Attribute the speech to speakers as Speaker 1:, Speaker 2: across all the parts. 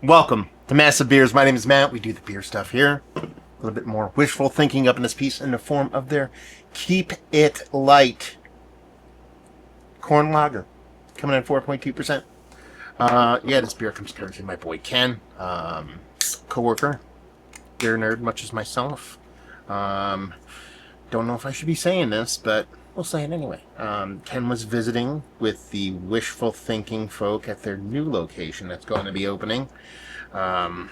Speaker 1: Welcome to Massive Beers. My name is Matt. We do the beer stuff here. A little bit more wishful thinking up in this piece in the form of their Keep It Light corn lager, coming in at 4.2%. This beer comes courtesy of my boy Ken, co-worker, beer nerd much as myself. Don't know if I should be saying this, but we'll say it anyway. Ken was visiting with the Wishful Thinking folk at their new location that's going to be opening. I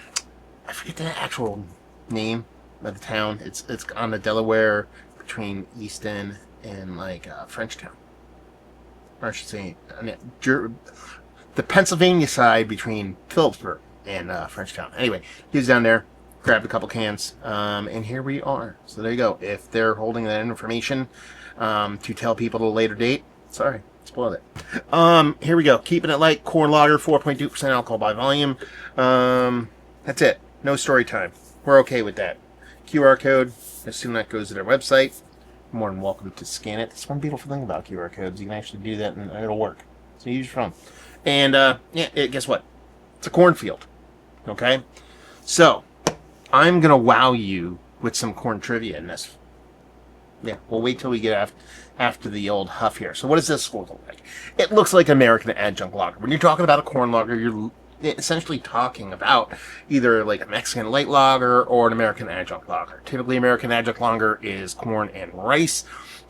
Speaker 1: forget the actual name of the town. It's on the Delaware between Easton and Frenchtown. Or I should say, the Pennsylvania side between Phillipsburg and Frenchtown. Anyway, he was down there, grabbed a couple cans, and here we are. So there you go. If they're holding that information to tell people at a later date, sorry, spoiled it. Here we go. Keeping it light, corn lager, 4.2% alcohol by volume. That's it. No story time. We're okay with that. QR code, assume that goes to their website. You're more than welcome to scan it. That's one beautiful thing about QR codes. You can actually do that and it'll work. So use your phone. And guess what? It's a cornfield. Okay? So, I'm going to wow you with some corn trivia in this. Yeah, we'll wait till we get after the old huff here. So what does this look like? It looks like American adjunct lager. When you're talking about a corn lager, you're essentially talking about either like a Mexican light lager or an American adjunct lager. Typically, American adjunct lager is corn and rice.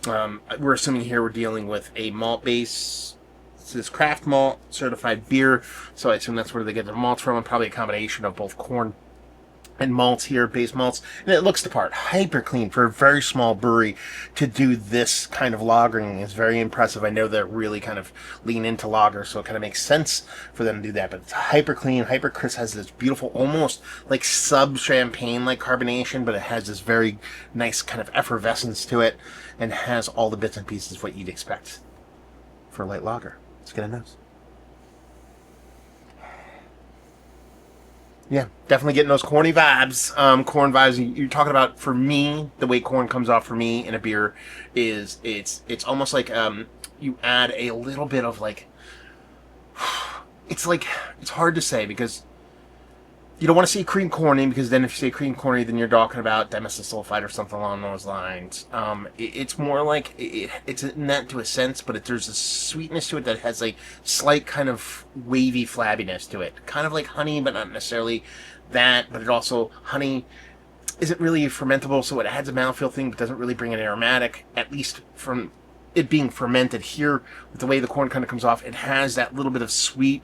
Speaker 1: We're assuming here we're dealing with a malt base. This is craft malt certified beer, so I assume that's where they get their malts from, and probably a combination of both corn and malts here, base malts, and it looks the part. Hyper clean for a very small brewery to do this kind of lagering is very impressive. I know they're really kind of lean into lager, so it kind of makes sense for them to do that. But it's hyper clean, hyper crisp, has this beautiful, almost like sub-champagne like carbonation, but it has this very nice kind of effervescence to it, and has all the bits and pieces what you'd expect for a light lager. Let's get a nose. Yeah, definitely getting those corny vibes. Corn vibes. You're talking about, for me, the way corn comes off for me in a beer is it's almost like you add a little bit of it's hard to say because you don't want to say cream corny, because then if you say cream corny, then you're talking about dimethyl or something along those lines. It's more like it's in that to a sense, but there's a sweetness to it that has a slight kind of wavy flabbiness to it, kind of like honey, but not necessarily that. But it also, honey isn't really fermentable, so it adds a mouthfeel thing, but doesn't really bring an aromatic, at least from it being fermented. Here, with the way the corn kind of comes off, it has that little bit of sweet.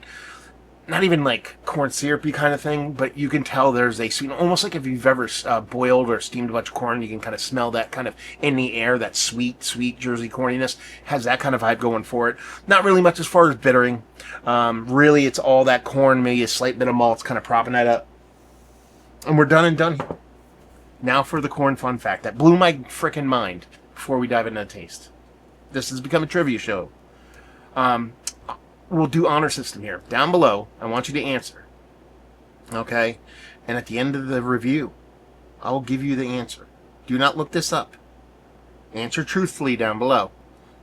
Speaker 1: Not even like corn syrupy kind of thing, but you can tell there's a sweet, almost like if you've ever boiled or steamed a bunch of corn, you can kind of smell that kind of in the air, that sweet Jersey corniness. Has that kind of vibe going for it. Not really much as far as bittering. Really, it's all that corn, maybe a slight bit of malts kind of propping that up. And we're done here. Now for the corn fun fact that blew my freaking mind before we dive into the taste. This has become a trivia show. We'll do honor system here. Down below, I want you to answer. Okay? And at the end of the review, I will give you the answer. Do not look this up. Answer truthfully down below.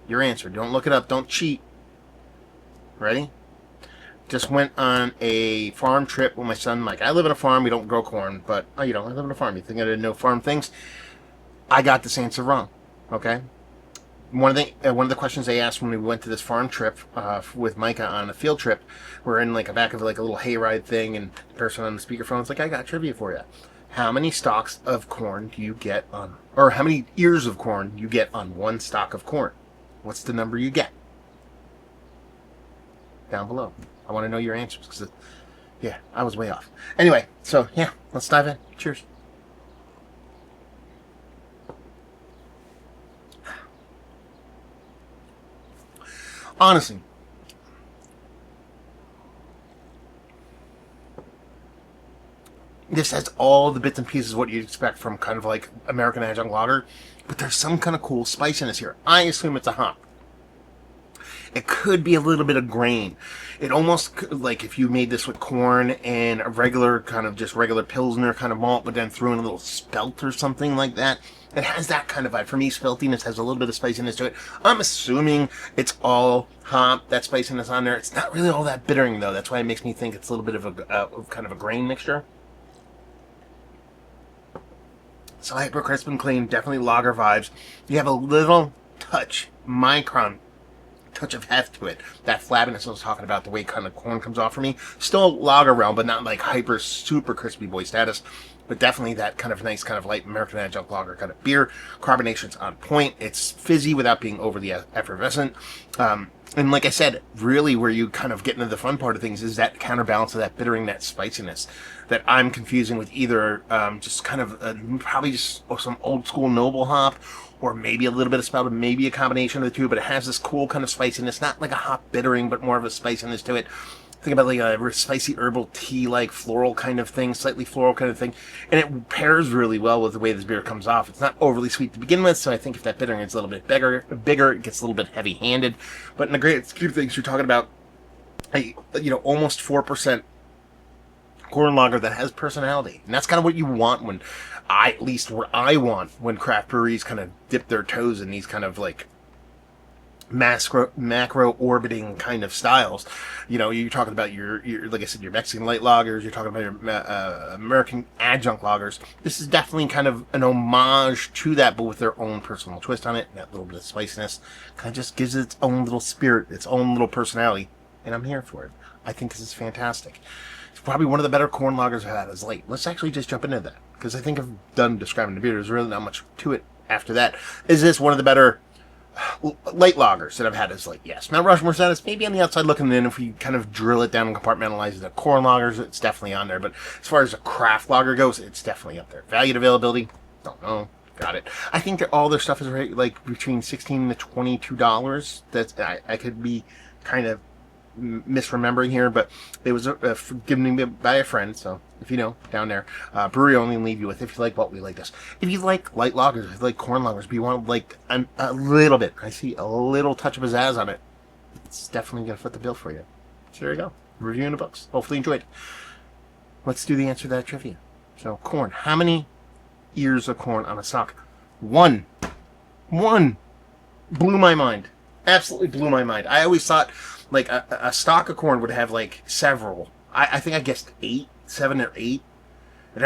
Speaker 1: Your answer. Don't look it up. Don't cheat. Ready? Just went on a farm trip with my son Mike. I live on a farm. We don't grow corn, but, I live on a farm. You think I didn't know farm things? I got this answer wrong. Okay? One of the questions they asked when we went to this farm trip with Micah on a field trip, we're in like a back of like a little hayride thing, and the person on the speakerphone is like, "I got trivia for you. How many stalks of corn do you get on, or how many ears of corn do you get on one stalk of corn? What's the number you get?" Down below. I want to know your answers because, I was way off. Anyway, so let's dive in. Cheers. Honestly, this has all the bits and pieces of what you'd expect from kind of like American adjunct lager, but there's some kind of cool spiciness here. I assume it's a hop. It could be a little bit of grain. It almost like if you made this with corn and a regular kind of just regular Pilsner kind of malt, but then threw in a little spelt or something like that. It has that kind of vibe. For me, filthiness has a little bit of spiciness to it. I'm assuming it's all hop, that spiciness on there. It's not really all that bittering, though. That's why it makes me think it's a little bit of a kind of a grain mixture. So hyper crisp and clean, definitely lager vibes. You have a little touch, micron touch of heft to it. That flabbiness I was talking about, the way kind of corn comes off for me. Still lager realm, but not like hyper super crispy boy status. But definitely that kind of nice, kind of light American adjunct lager kind of beer. Carbonation's on point. It's fizzy without being overly effervescent. And like I said, really where you kind of get into the fun part of things is that counterbalance of that bittering, that spiciness that I'm confusing with either just kind of probably just some old school noble hop, or maybe a little bit of spouted, maybe a combination of the two, but it has this cool kind of spiciness, not like a hop bittering, but more of a spiciness to it. Think about like a spicy herbal tea, like floral kind of thing, slightly floral kind of thing. And it pairs really well with the way this beer comes off. It's not overly sweet to begin with, so I think if that bittering is a little bit bigger, it gets a little bit heavy-handed. But in the great scheme of things, you're talking about almost 4% corn lager that has personality. And that's kind of what you want when at least what I want when craft breweries kind of dip their toes in these kind of like macro orbiting kind of styles. You're talking about your like I said, your Mexican light lagers, you're talking about your American adjunct lagers. This is definitely kind of an homage to that, but with their own personal twist on it. That little bit of spiciness kind of just gives it its own little spirit, its own little personality, and I'm here for it. I think this is fantastic. It's probably one of the better corn lagers I've had as late. Let's actually just jump into that, because I think I've done describing the beer. There's really not much to it after that. Is this one of the better light lagers that I've had as late? Yes. Mount Rushmore status, maybe on the outside looking in. If we kind of drill it down and compartmentalize the corn lagers, it's definitely on there. But as far as a craft lager goes, it's definitely up there. Value and availability, don't know. Got it. I think that all their stuff is right, like between $16 to $22. That's I could be kind of misremembering here, but it was given me by a friend, so if you know, down there, brewery only leave you with if you like what we like this. If you like light lagers, if you like corn lagers, but you want like a little bit, I see a little touch of pizzazz on it, it's definitely going to foot the bill for you. So there you go. Review in the books. Hopefully you enjoyed. Let's do the answer to that trivia. So, corn. How many ears of corn on a stalk? One. Blew my mind. Absolutely blew my mind. I always thought like a stalk of corn would have like several. I think I guessed 7 or 8. And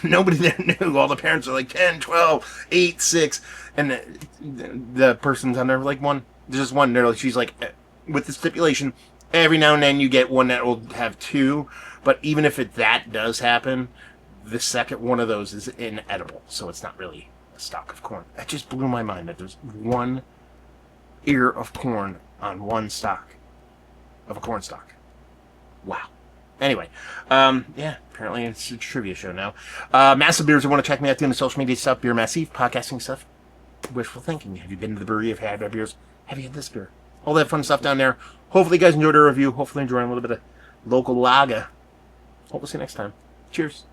Speaker 1: nobody there knew. All the parents are like 10, 12, 8, 6. And the person's on there like one. There's just one. She's like, with the stipulation, every now and then you get one that will have 2. But even if that does happen, the second one of those is inedible. So it's not really a stalk of corn. That just blew my mind that there's one ear of corn on one stalk of a corn stalk. Wow. Anyway, yeah, apparently it's a trivia show now. Massive Beers, you want to check me out doing the social media stuff, Beer Massive, podcasting stuff, Wishful Thinking. Have you been to the brewery? Have you had beers? Have you had this beer? All that fun stuff down there. Hopefully you guys enjoyed our review. Hopefully enjoying a little bit of local lager. Hope we'll see you next time. Cheers.